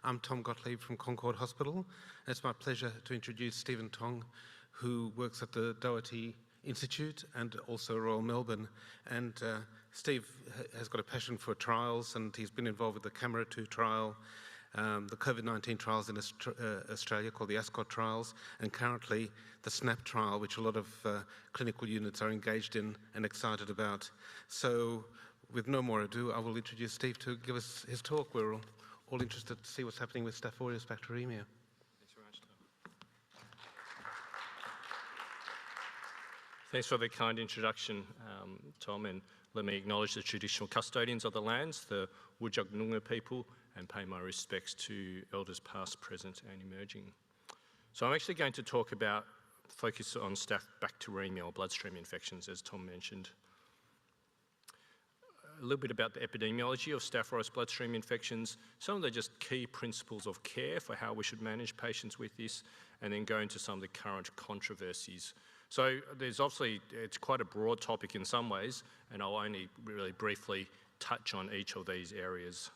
I'm Tom Gottlieb from Concord Hospital. It's my pleasure to introduce Stephen Tong, who works at the Doherty Institute and also Royal Melbourne. And Steve has got a passion for trials, and he's been involved with the Camera 2 trial, the COVID-19 trials in Australia called the ASCOT trials, and currently the SNAP trial, which a lot of clinical units are engaged in and excited about. So with no more ado, I will introduce Steve to give us his talk. We're all interested to see what's happening with Staph aureus bacteremia. Thanks very much, Tom. Thanks for the kind introduction, Tom, and let me acknowledge the traditional custodians of the lands, the Whadjuk Noongar people, and pay my respects to elders past, present and emerging. So I'm actually going to talk about, focus on Staph bacteremia or bloodstream infections, as Tom mentioned. A little bit about the epidemiology of Staph aureus bloodstream infections, some of the just key principles of care for how we should manage patients with this, and then go into some of the current controversies. So there's obviously, it's quite a broad topic in some ways, and I'll only really briefly touch on each of these areas.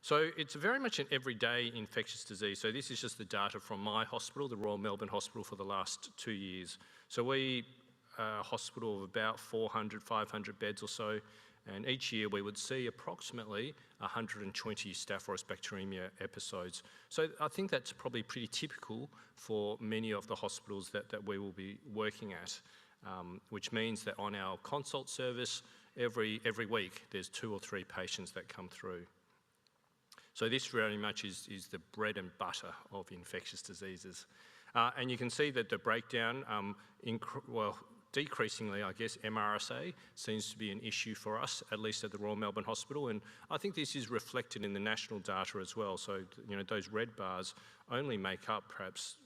So it's very much an everyday infectious disease. So this is just the data from my hospital, the Royal Melbourne Hospital, for the last 2 years. So we a hospital of about 400, 500 beds or so, and each year we would see approximately 120 Staph aureus bacteremia episodes. So I think that's probably pretty typical for many of the hospitals that we will be working at, which means that on our consult service, every week there's 2 or 3 patients that come through. So this very much is the bread and butter of infectious diseases. And you can see that the breakdown, decreasingly, I guess, MRSA seems to be an issue for us, at least at the Royal Melbourne Hospital, and I think this is reflected in the national data as well. So, you know, those red bars only make up, perhaps,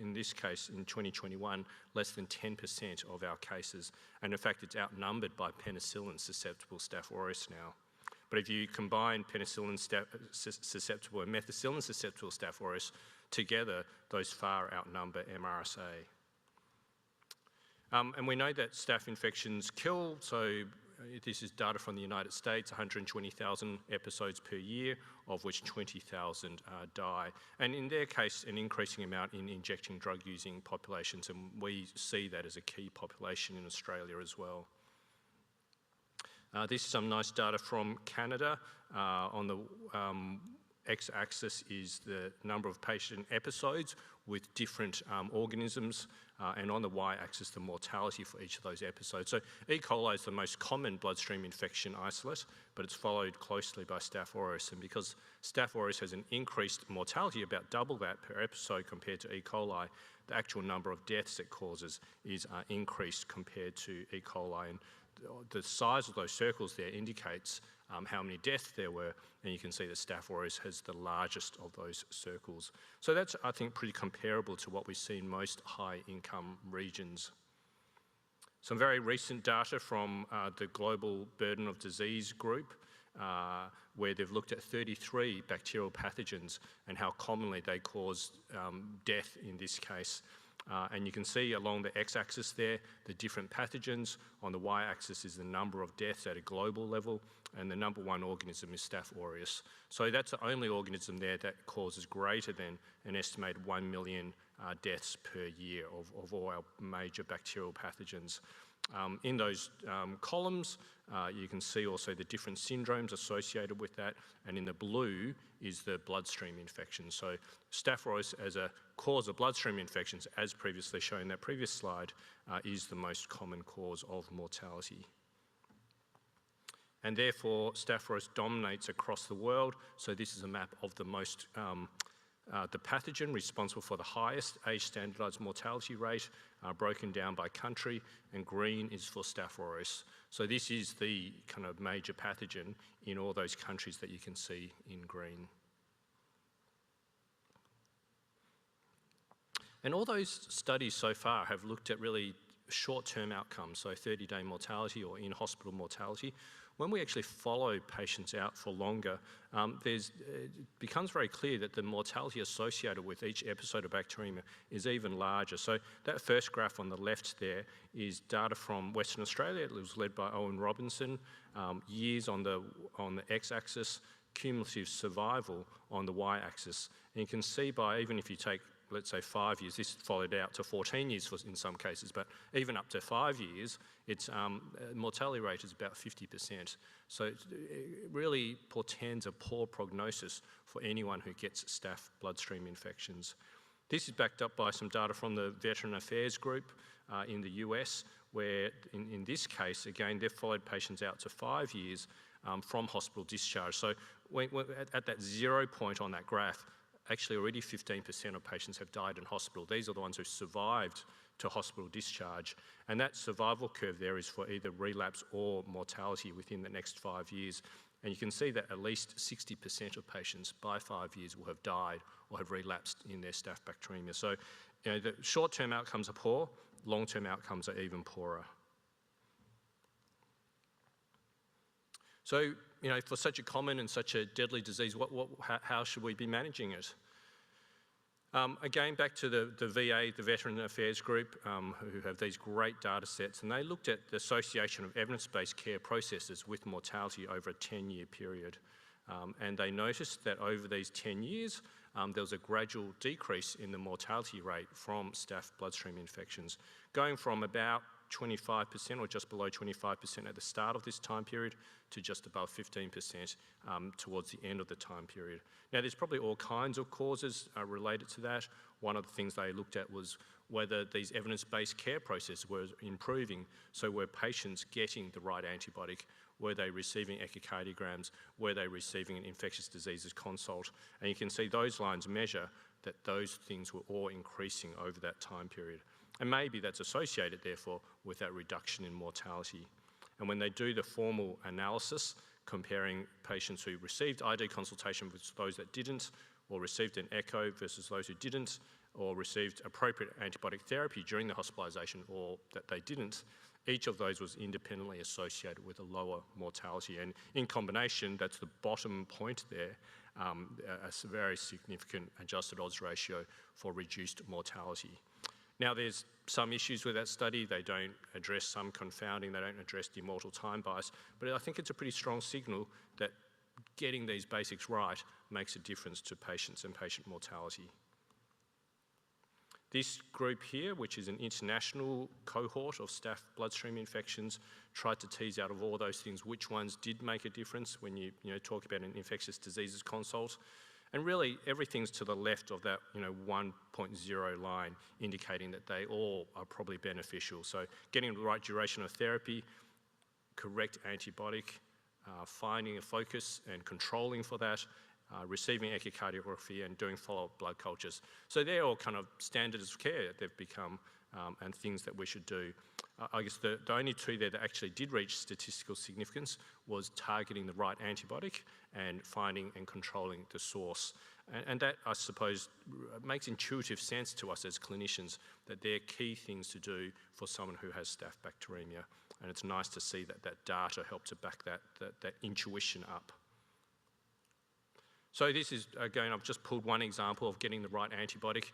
in this case, in 2021, less than 10% of our cases, and in fact, it's outnumbered by penicillin susceptible Staph aureus now. But if you combine penicillin susceptible and methicillin susceptible Staph aureus together, those far outnumber MRSA. And we know that staph infections kill, so this is data from the United States, 120,000 episodes per year, of which 20,000 die. And in their case, an increasing amount in injecting drug-using populations, and we see that as a key population in Australia as well. This is some nice data from Canada. On the x-axis is the number of patient episodes with different organisms, and on the y-axis the mortality for each of those episodes. So E. coli is the most common bloodstream infection isolate, but it's followed closely by Staph aureus, and because Staph aureus has an increased mortality, about double that per episode compared to E. coli, the actual number of deaths it causes is increased compared to E. coli. And the size of those circles there indicates how many deaths there were, and you can see that Staph aureus has the largest of those circles. So that's, I think, pretty comparable to what we see in most high-income regions. Some very recent data from the Global Burden of Disease group, where they've looked at 33 bacterial pathogens and how commonly they cause death in this case. And you can see along the x-axis there, the different pathogens. On the y-axis is the number of deaths at a global level, and the number 1 organism is Staph aureus. So that's the only organism there that causes greater than an estimated 1 million deaths per year of all our major bacterial pathogens. In those columns, you can see also the different syndromes associated with that, and in the blue is the bloodstream infection. So Staph aureus as a cause of bloodstream infections, as previously shown in that previous slide, is the most common cause of mortality. And therefore, Staph aureus dominates across the world. So this is a map of the most the pathogen responsible for the highest age-standardised mortality rate, broken down by country, and green is for Staph aureus. So this is the kind of major pathogen in all those countries that you can see in green. And all those studies so far have looked at really short-term outcomes, so 30-day mortality or in-hospital mortality. When we actually follow patients out for longer, it becomes very clear that the mortality associated with each episode of bacteremia is even larger. So that first graph on the left there is data from Western Australia. It was led by Owen Robinson, years on the x-axis, cumulative survival on the y-axis. And you can see by, even if you take, let's say 5 years, this followed out to 14 years in some cases, but even up to 5 years, its mortality rate is about 50%. So it really portends a poor prognosis for anyone who gets staph bloodstream infections. This is backed up by some data from the Veteran Affairs Group in the US, where in this case, again, they've followed patients out to 5 years from hospital discharge. So at that 0 point on that graph, actually already 15% of patients have died in hospital. These are the ones who survived to hospital discharge. And that survival curve there is for either relapse or mortality within the next 5 years. And you can see that at least 60% of patients by 5 years will have died or have relapsed in their staph bacteremia. So the short-term outcomes are poor, long-term outcomes are even poorer. So, for such a common and such a deadly disease, how should we be managing it? Again, back to the VA, the Veteran Affairs Group, who have these great data sets, and they looked at the association of evidence-based care processes with mortality over a 10-year period. And they noticed that over these 10 years, there was a gradual decrease in the mortality rate from staph bloodstream infections, going from about 25% or just below 25% at the start of this time period to just above 15% towards the end of the time period. Now, there's probably all kinds of causes related to that. One of the things they looked at was whether these evidence-based care processes were improving. So were patients getting the right antibiotic? Were they receiving echocardiograms? Were they receiving an infectious diseases consult? And you can see those lines measure that those things were all increasing over that time period. And maybe that's associated, therefore, with that reduction in mortality. And when they do the formal analysis, comparing patients who received ID consultation with those that didn't, or received an echo versus those who didn't, or received appropriate antibiotic therapy during the hospitalisation or that they didn't, each of those was independently associated with a lower mortality. And in combination, that's the bottom point there, a very significant adjusted odds ratio for reduced mortality. Now, there's some issues with that study. They don't address some confounding. They don't address the immortal time bias. But I think it's a pretty strong signal that getting these basics right makes a difference to patients and patient mortality. This group here, which is an international cohort of staph bloodstream infections, tried to tease out of all those things which ones did make a difference when you talk about an infectious diseases consult. And really, everything's to the left of that 1.0 line, indicating that they all are probably beneficial. So getting the right duration of therapy, correct antibiotic, finding a focus and controlling for that, receiving echocardiography and doing follow-up blood cultures. So they're all kind of standards of care that they've become and things that we should do. I guess the only two there that actually did reach statistical significance was targeting the right antibiotic and finding and controlling the source. And that, I suppose, makes intuitive sense to us as clinicians that they're key things to do for someone who has staph bacteremia. And it's nice to see that that data helped to back that intuition up. So this is, again, I've just pulled one example of getting the right antibiotic.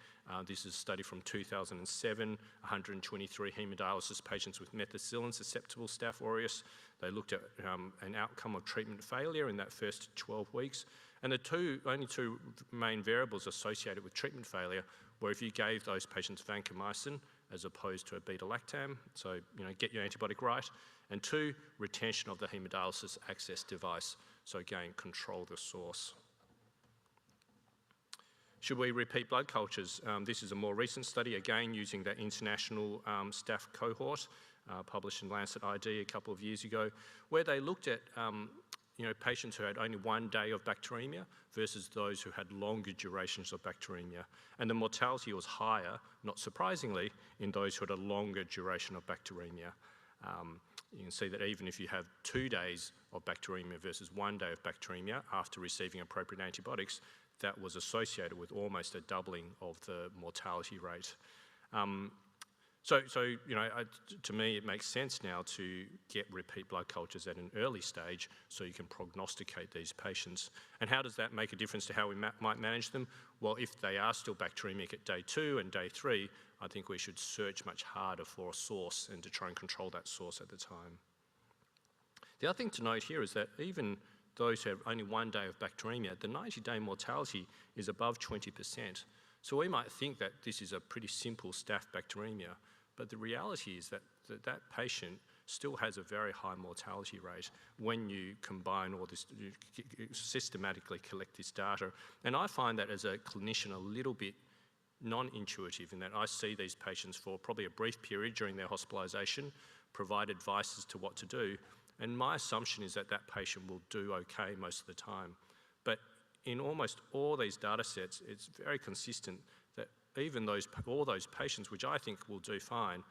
This is a study from 2007, 123 hemodialysis patients with Methicillin susceptible staph aureus. They looked at an outcome of treatment failure in that first 12 weeks. And the only two main variables associated with treatment failure were if you gave those patients vancomycin as opposed to a beta-lactam, so get your antibiotic right, and 2, retention of the hemodialysis access device, so again, control the source. Should we repeat blood cultures? This is a more recent study, again using that international staph cohort published in Lancet ID a couple of years ago, where they looked at patients who had only 1 day of bacteremia versus those who had longer durations of bacteremia. And the mortality was higher, not surprisingly, in those who had a longer duration of bacteremia. You can see that even if you have 2 days of bacteremia versus 1 day of bacteremia after receiving appropriate antibiotics, that was associated with almost a doubling of the mortality rate. To me, it makes sense now to get repeat blood cultures at an early stage so you can prognosticate these patients. And how does that make a difference to how we might manage them? Well, if they are still bacteremic at day 2 and day 3, I think we should search much harder for a source and to try and control that source at the time. The other thing to note here is that even those who have only 1 day of bacteremia, the 90-day mortality is above 20%. So we might think that this is a pretty simple staph bacteremia, but the reality is that that patient still has a very high mortality rate when you combine all this, you systematically collect this data. And I find that as a clinician a little bit non-intuitive in that I see these patients for probably a brief period during their hospitalisation, provide advice as to what to do, and my assumption is that that patient will do okay most of the time. But in almost all these data sets, it's very consistent that even all those patients, which I think will do fine,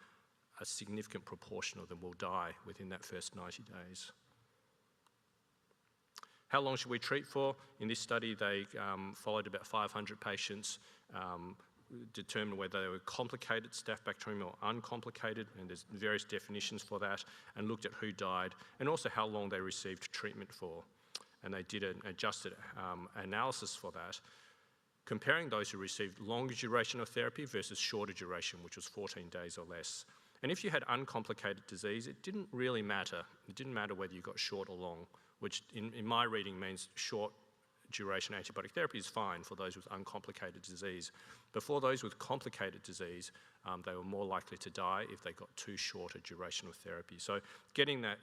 a significant proportion of them will die within that first 90 days. How long should we treat for? In this study, they followed about 500 patients, determined whether they were complicated staph bacteremia or uncomplicated, and there's various definitions for that, and looked at who died, and also how long they received treatment for. And they did an adjusted analysis for that, comparing those who received longer duration of therapy versus shorter duration, which was 14 days or less. And if you had uncomplicated disease, it didn't really matter. It didn't matter whether you got short or long, which in my reading means short duration antibiotic therapy is fine for those with uncomplicated disease. But for those with complicated disease, they were more likely to die if they got too short a duration of therapy. So getting that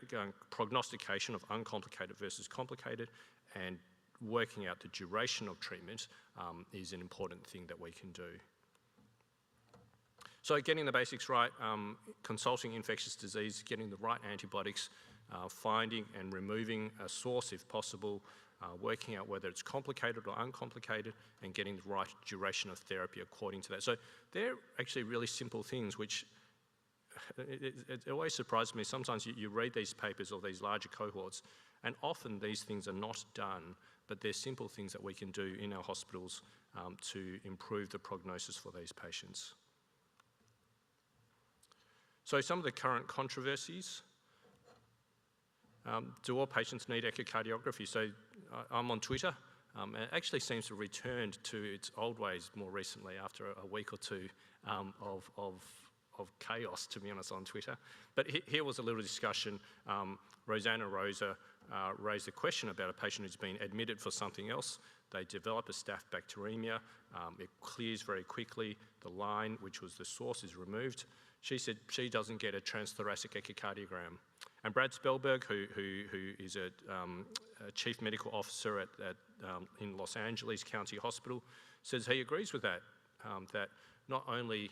prognostication of uncomplicated versus complicated and working out the duration of treatment is an important thing that we can do. So getting the basics right, consulting infectious disease, getting the right antibiotics, finding and removing a source if possible, working out whether it's complicated or uncomplicated, and getting the right duration of therapy according to that. So they're actually really simple things which it always surprises me. Sometimes you read these papers or these larger cohorts, and often these things are not done, but they're simple things that we can do in our hospitals to improve the prognosis for these patients. So some of the current controversies. Do all patients need echocardiography? So I'm on Twitter. It actually seems to have returned to its old ways more recently after a week or two of chaos, to be honest, on Twitter. But here was a little discussion. Rosanna Rosa raised a question about a patient who's been admitted for something else. They develop a staph bacteremia. It clears very quickly. The line, which was the source, is removed. She said she doesn't get a transthoracic echocardiogram. And Brad Spellberg, who is a chief medical officer in Los Angeles County Hospital, says he agrees with that, that not only,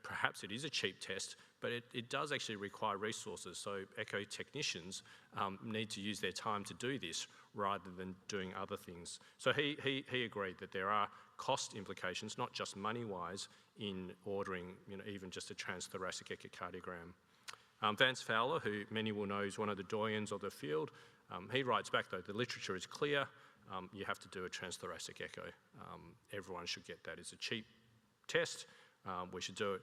perhaps it is a cheap test, but it does actually require resources. So echo technicians need to use their time to do this rather than doing other things. So he agreed that there are cost implications, not just money-wise, in ordering even just a transthoracic echocardiogram. Vance Fowler, who many will know is one of the doyens of the field, he writes back though, the literature is clear, you have to do a transthoracic echo. Everyone should get that. It's a cheap test, we should do it.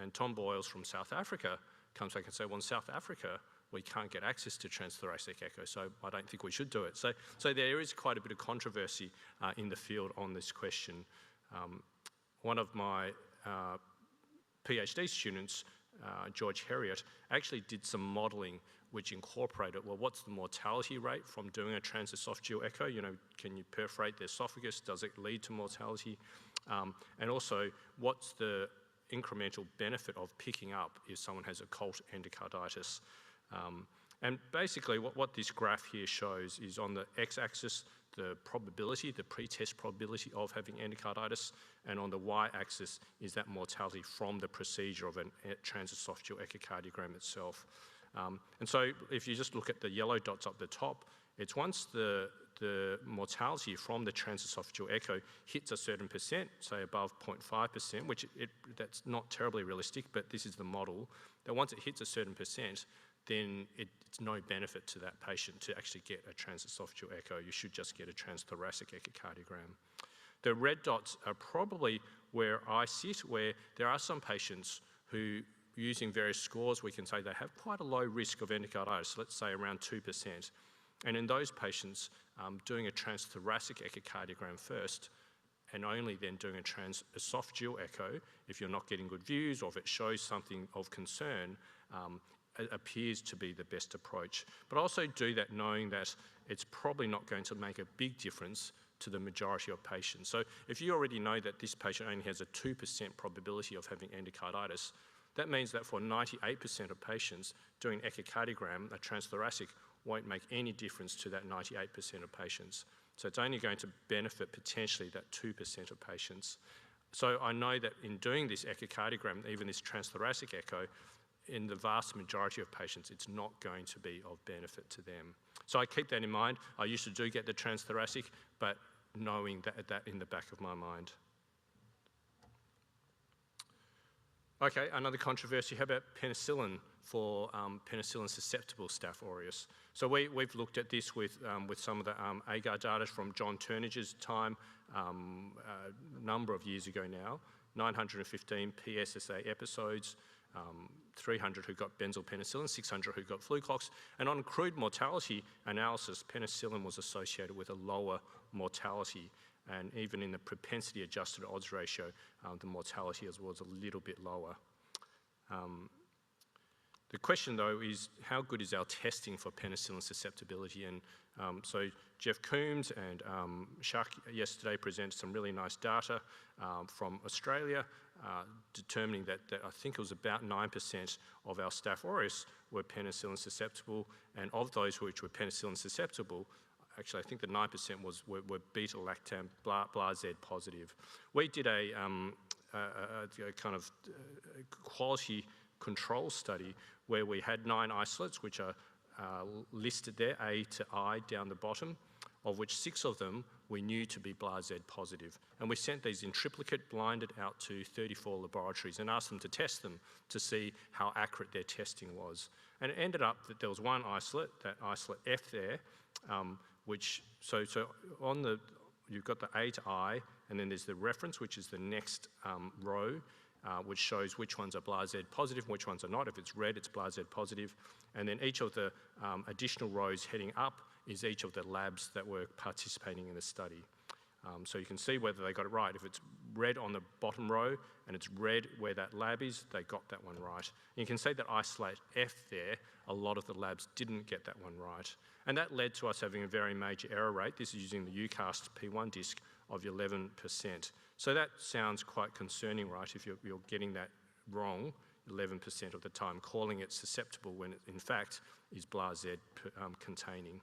And Tom Boyles from South Africa comes back and says, well, in South Africa, we can't get access to transthoracic echo, so I don't think we should do it. So there is quite a bit of controversy in the field on this question. One of my PhD students, George Heriot, actually did some modelling which incorporated, well, what's the mortality rate from doing a transesophageal echo? Can you perforate the esophagus? Does it lead to mortality? And also, what's the incremental benefit of picking up if someone has occult endocarditis? And basically, what this graph here shows is on the x-axis, the probability, the pre-test probability of having endocarditis, and on the y-axis is that mortality from the procedure of a transesophageal echocardiogram itself. And so if you just look at the yellow dots up the top, it's once the mortality from the transesophageal echo hits a certain percent, say above 0.5%, which that's not terribly realistic, but this is the model, that once it hits a certain percent, then it's no benefit to that patient to actually get a transesophageal echo. You should just get a transthoracic echocardiogram. The red dots are probably where I sit, where there are some patients who, using various scores, we can say they have quite a low risk of endocarditis, let's say around 2%. And in those patients, doing a transthoracic echocardiogram first, and only then doing a transesophageal echo, if you're not getting good views or if it shows something of concern, it appears to be the best approach. But also do that knowing that it's probably not going to make a big difference to the majority of patients. So if you already know that this patient only has a 2% probability of having endocarditis, that means that for 98% of patients, doing echocardiogram, a transthoracic, won't make any difference to that 98% of patients. So it's only going to benefit potentially that 2% of patients. So I know that in doing this echocardiogram, even this transthoracic echo, in the vast majority of patients, it's not going to be of benefit to them. So I keep that in mind. I usually do get the transthoracic, but knowing that in the back of my mind. Okay, another controversy. How about penicillin for penicillin susceptible Staph aureus? So we've looked at this with some of the agar data from John Turnage's time, a number of years ago now, 915 PSSA episodes, 300 who got benzyl penicillin, 600 who got flucox, and on crude mortality analysis, penicillin was associated with a lower mortality, and even in the propensity adjusted odds ratio, the mortality was a little bit lower. The question though is, how good is our testing for penicillin susceptibility? And so Jeff Coombs and Shak yesterday presented some really nice data from Australia, determining that I think it was about 9% of our Staph aureus were penicillin susceptible, and of those which were penicillin susceptible, actually I think the 9% were beta-lactam BLA-Z positive. We did a kind of quality control study where we had 9 isolates, which are listed there, A to I down the bottom, of which 6 of them we knew to be BLA-Z positive. And we sent these in triplicate blinded out to 34 laboratories and asked them to test them to see how accurate their testing was. And it ended up that there was one isolate, that isolate F there, which, so on the, you've got the A to I, and then there's the reference, which is the next row, which shows which ones are BLA-Z positive and which ones are not. If it's red, it's BLA-Z positive. And then each of the additional rows heading up is each of the labs that were participating in the study. So you can see whether they got it right. If it's red on the bottom row and it's red where that lab is, they got that one right. And you can see that isolate F there, a lot of the labs didn't get that one right. And that led to us having a very major error rate. This is using the EUCAST P1 disc of 11%. So that sounds quite concerning, right, if you're getting that wrong 11% of the time, calling it susceptible when it in fact is BLA-Z containing.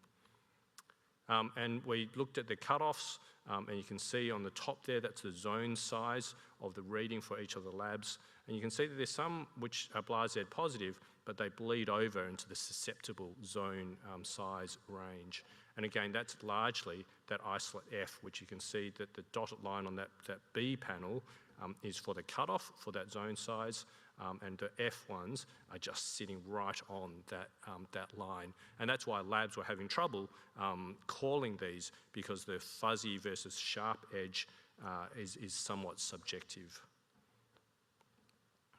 And we looked at the cutoffs, and you can see on the top there, that's the zone size of the reading for each of the labs. And you can see that there's some which are BLA-Z positive, but they bleed over into the susceptible zone size range. And again, that's largely that isolate F, which you can see that the dotted line on that B panel is for the cutoff for that zone size, and the F ones are just sitting right on that line. And that's why labs were having trouble calling these, because the fuzzy versus sharp edge is somewhat subjective.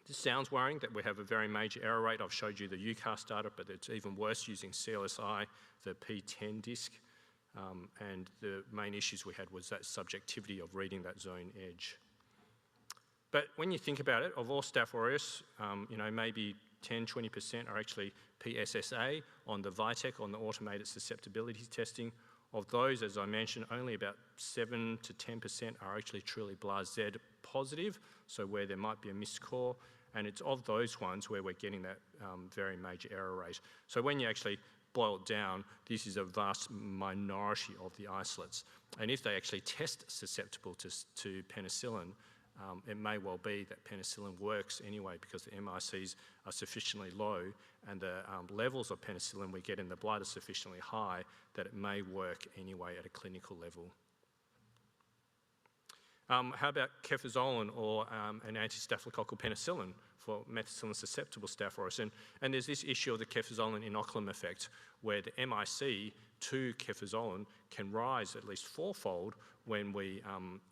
This sounds worrying that we have a very major error rate. I've showed you the EUCAST data, but it's even worse using CLSI, the P10 disc. And the main issues we had was that subjectivity of reading that zone edge. But when you think about it, of all Staph aureus, maybe 10, 20% are actually PSSA on the VITEC, on the automated susceptibility testing. Of those, as I mentioned, only about 7 to 10% are actually truly BLA-Z positive, so where there might be a missed core, and it's of those ones where we're getting that very major error rate. So when you actually boil it down, this is a vast minority of the isolates. And if they actually test susceptible to penicillin, it may well be that penicillin works anyway because the MICs are sufficiently low and the levels of penicillin we get in the blood are sufficiently high that it may work anyway at a clinical level. How about Cefazolin or an anti-staphylococcal penicillin for methicillin susceptible Staph aureus? And there's this issue of the Cefazolin inoculum effect where the MIC to Cefazolin can rise at least 4-fold when we,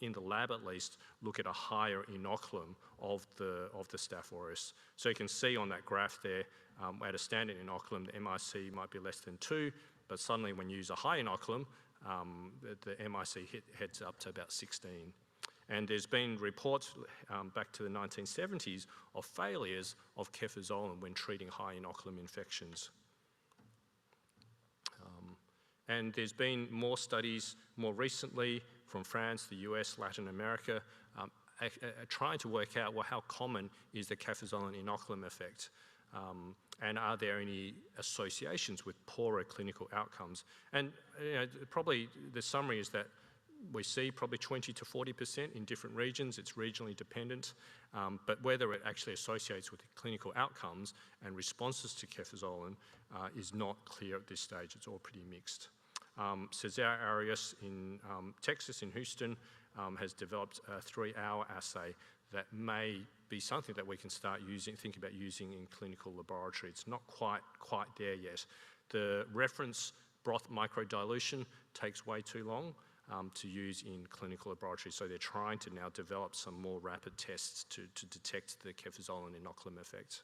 in the lab at least, look at a higher inoculum of the Staph aureus. So you can see on that graph there, at a standard inoculum, the MIC might be less than 2, but suddenly when you use a high inoculum, the MIC heads up to about 16. And there's been reports back to the 1970s of failures of Cefazolin when treating high inoculum infections. And there's been more studies more recently from France, the US, Latin America, trying to work out, well, how common is the Cefazolin inoculum effect? And are there any associations with poorer clinical outcomes? And probably the summary is that we see probably 20 to 40% in different regions. It's regionally dependent, but whether it actually associates with clinical outcomes and responses to Cefazolin is not clear at this stage. It's all pretty mixed. Cesar Aureus in Texas, in Houston, has developed a 3-hour assay that may be something that we can start think about using in clinical laboratory. It's not quite there yet. The reference broth microdilution takes way too long to use in clinical laboratory, so they're trying to now develop some more rapid tests to detect the Cefazolin inoculum effect.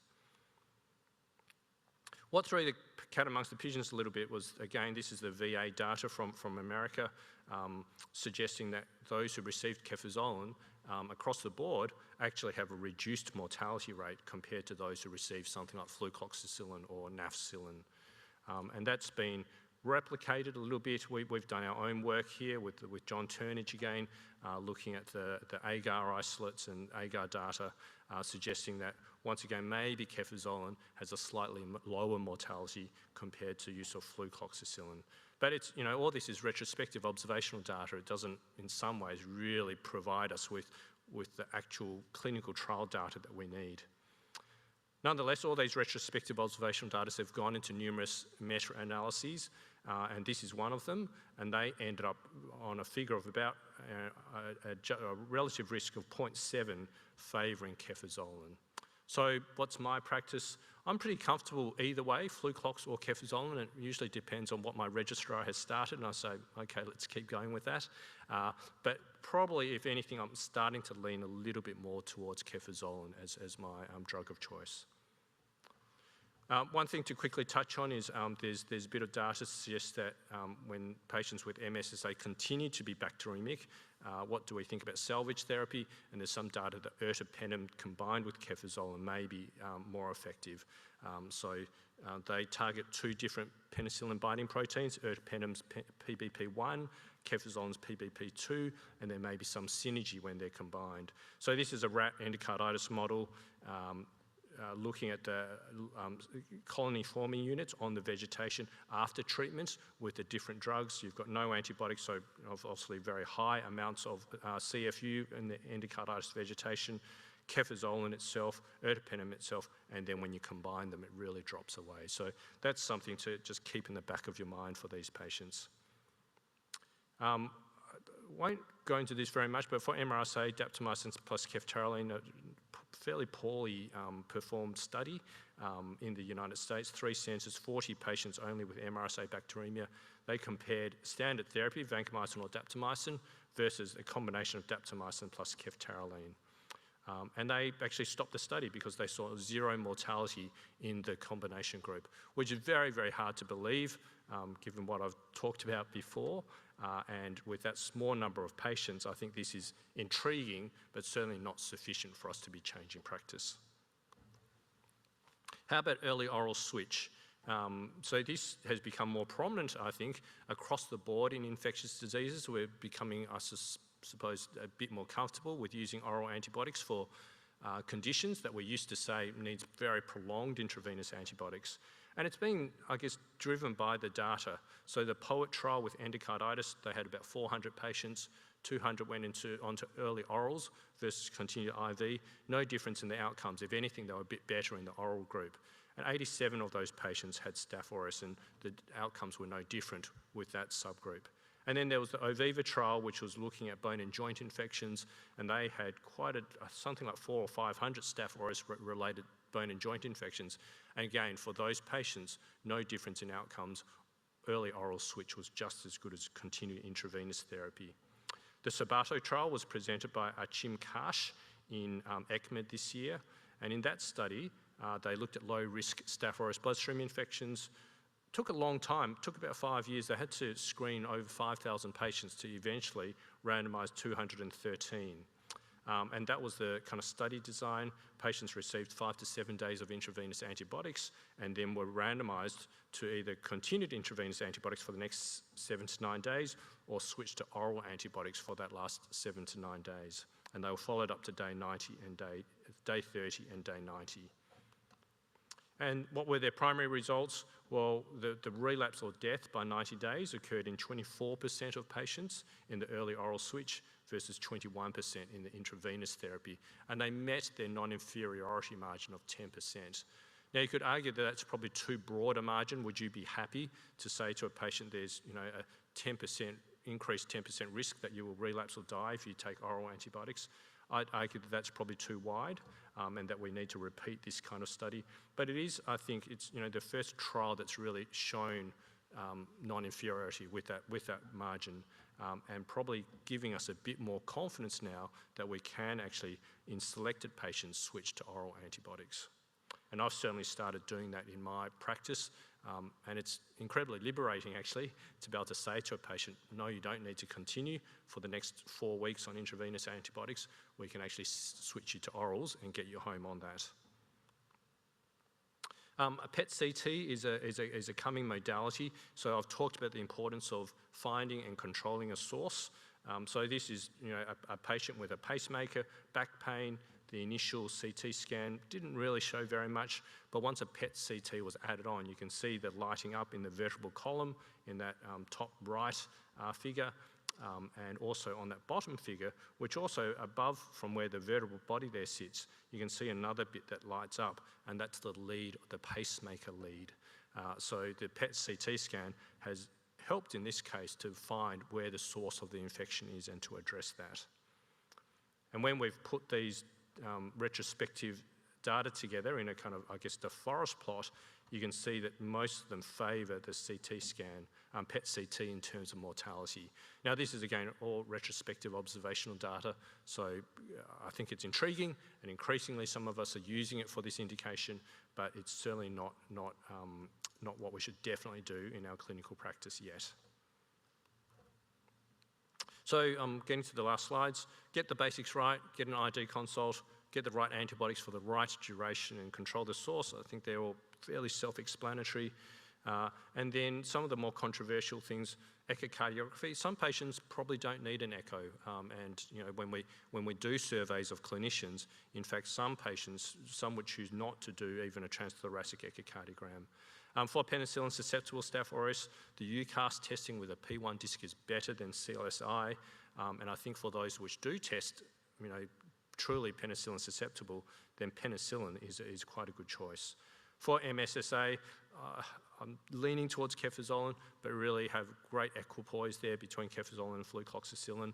What threw the cat amongst the pigeons a little bit was, again, this is the VA data from America, suggesting that those who received Cefazolin across the board actually have a reduced mortality rate compared to those who received something like flucloxacillin or nafcillin. And that's been replicated a little bit. We've done our own work here with John Turnage again, looking at the agar isolates and agar data, suggesting that, once again, maybe Cefazolin has a slightly lower mortality compared to use of flucloxacillin. But it's, all this is retrospective observational data. It doesn't, in some ways, really provide us with the actual clinical trial data that we need. Nonetheless, all these retrospective observational data have gone into numerous meta-analyses, and this is one of them, and they ended up on a figure of about a relative risk of 0.7 favouring Cefazolin. So what's my practice? I'm pretty comfortable either way, fluclox or Cefazolin. It usually depends on what my registrar has started, and I say, okay, let's keep going with that. But probably, if anything, I'm starting to lean a little bit more towards Cefazolin as my drug of choice. One thing to quickly touch on is there's a bit of data to suggest that when patients with MSSA continue to be bacteremic, what do we think about salvage therapy? And there's some data that ertapenem combined with Cefazolin may be more effective. So they target 2 different penicillin binding proteins, ertapenem's PBP1, Cefazolin's PBP2, and there may be some synergy when they're combined. So this is a rat endocarditis model looking at the colony forming units on the vegetation after treatments with the different drugs. You've got no antibiotics, so obviously very high amounts of CFU in the endocarditis vegetation, Cefazolin itself, ertapenem itself, and then when you combine them, it really drops away. So that's something to just keep in the back of your mind for these patients. Won't go into this very much, but for MRSA, daptomycin plus ceftaroline, a fairly poorly performed study in the United States. 3 centres, 40 patients only with MRSA bacteremia. They compared standard therapy, vancomycin or daptomycin, versus a combination of daptomycin plus ceftaroline. And they actually stopped the study because they saw 0 mortality in the combination group, which is very, very hard to believe, given what I've talked about before. And with that small number of patients, I think this is intriguing, but certainly not sufficient for us to be changing practice. How about early oral switch? So this has become more prominent, I think, across the board in infectious diseases. We're becoming, I suppose, a bit more comfortable with using oral antibiotics for conditions that we used to say needs very prolonged intravenous antibiotics. And it's been, I guess, driven by the data. So the POET trial with endocarditis, they had about 400 patients, 200 went onto early orals versus continued IV. No difference in the outcomes. If anything, they were a bit better in the oral group. And 87 of those patients had Staph aureus, and the outcomes were no different with that subgroup. And then there was the Oviva trial, which was looking at bone and joint infections, and they had something like 400 or 500 Staph aureus-related bone and joint infections. And again, for those patients, no difference in outcomes. Early oral switch was just as good as continued intravenous therapy. The SABATO trial was presented by Achim Kash in ECMID this year, and in that study, they looked at low-risk Staph aureus bloodstream infections. Took a long time, took about 5 years. They had to screen over 5,000 patients to eventually randomise 213. And that was the kind of study design. Patients received 5 to 7 days of intravenous antibiotics and then were randomized to either continued intravenous antibiotics for the next 7 to 9 days or switch to oral antibiotics for that last 7 to 9 days. And they were followed up to day 90 and day 30 and day 90. And what were their primary results? Well, the relapse or death by 90 days occurred in 24% of patients in the early oral switch versus 21% in the intravenous therapy. And they met their non-inferiority margin of 10%. Now, you could argue that that's probably too broad a margin. Would you be happy to say to a patient there's a 10% increased 10% risk that you will relapse or die if you take oral antibiotics? I'd argue that that's probably too wide and that we need to repeat this kind of study. But it is, I think, it's the first trial that's really shown non-inferiority with that margin and probably giving us a bit more confidence now that we can actually, in selected patients, switch to oral antibiotics. And I've certainly started doing that in my practice. And it's incredibly liberating, actually, to be able to say to a patient, no, you don't need to continue for the next 4 weeks on intravenous antibiotics. We can actually switch you to orals and get you home on that. A PET-CT is a coming modality. So I've talked about the importance of finding and controlling a source. So this is a patient with a pacemaker, back pain. The initial CT scan didn't really show very much, but once a PET-CT was added on, you can see the lighting up in the vertebral column in that top right figure, and also on that bottom figure, which also above from where the vertebral body there sits, you can see another bit that lights up, and that's the lead, the pacemaker lead. So the PET-CT scan has helped in this case to find where the source of the infection is and to address that. And when we've put these retrospective data together in a kind of, I guess, the forest plot, you can see that most of them favour the CT scan, PET-CT in terms of mortality. Now, this is, again, all retrospective observational data, so I think it's intriguing, and increasingly some of us are using it for this indication, but it's certainly not what we should definitely do in our clinical practice yet. So I'm getting to the last slides. Get the basics right, get an ID consult, get the right antibiotics for the right duration and control the source. I think they're all fairly self-explanatory. And then some of the more controversial things, echocardiography. Some patients probably don't need an echo. And when we do surveys of clinicians, in fact, some patients, some would choose not to do even a transthoracic echocardiogram. For penicillin susceptible Staph aureus, the EUCAST testing with a P1 disc is better than CLSI. And I think for those which do test, truly penicillin susceptible, then penicillin is quite a good choice. For MSSA, I'm leaning towards Cefazolin, but really have great equipoise there between Cefazolin and flucloxacillin.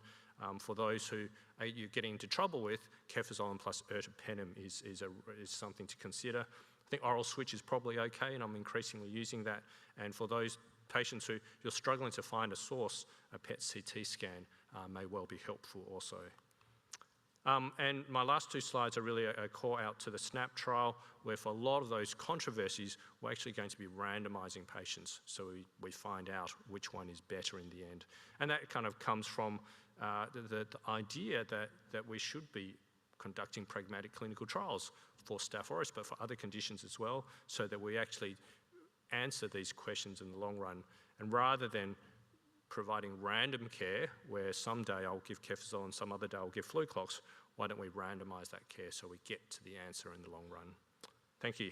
For those who you're getting into trouble with, Cefazolin plus ertapenem is something to consider. I think oral switch is probably okay, and I'm increasingly using that. And for those patients who you're struggling to find a source, a PET-CT scan may well be helpful also. And my last two slides are really a call out to the SNAP trial, where for a lot of those controversies, we're actually going to be randomising patients, so we find out which one is better in the end. And that kind of comes from the idea that we should be conducting pragmatic clinical trials for Staph aureus, but for other conditions as well, so that we actually answer these questions in the long run. And rather than providing random care, where some day I'll give Cefazolin, some other day I'll give Fluclox, why don't we randomise that care so we get to the answer in the long run? Thank you.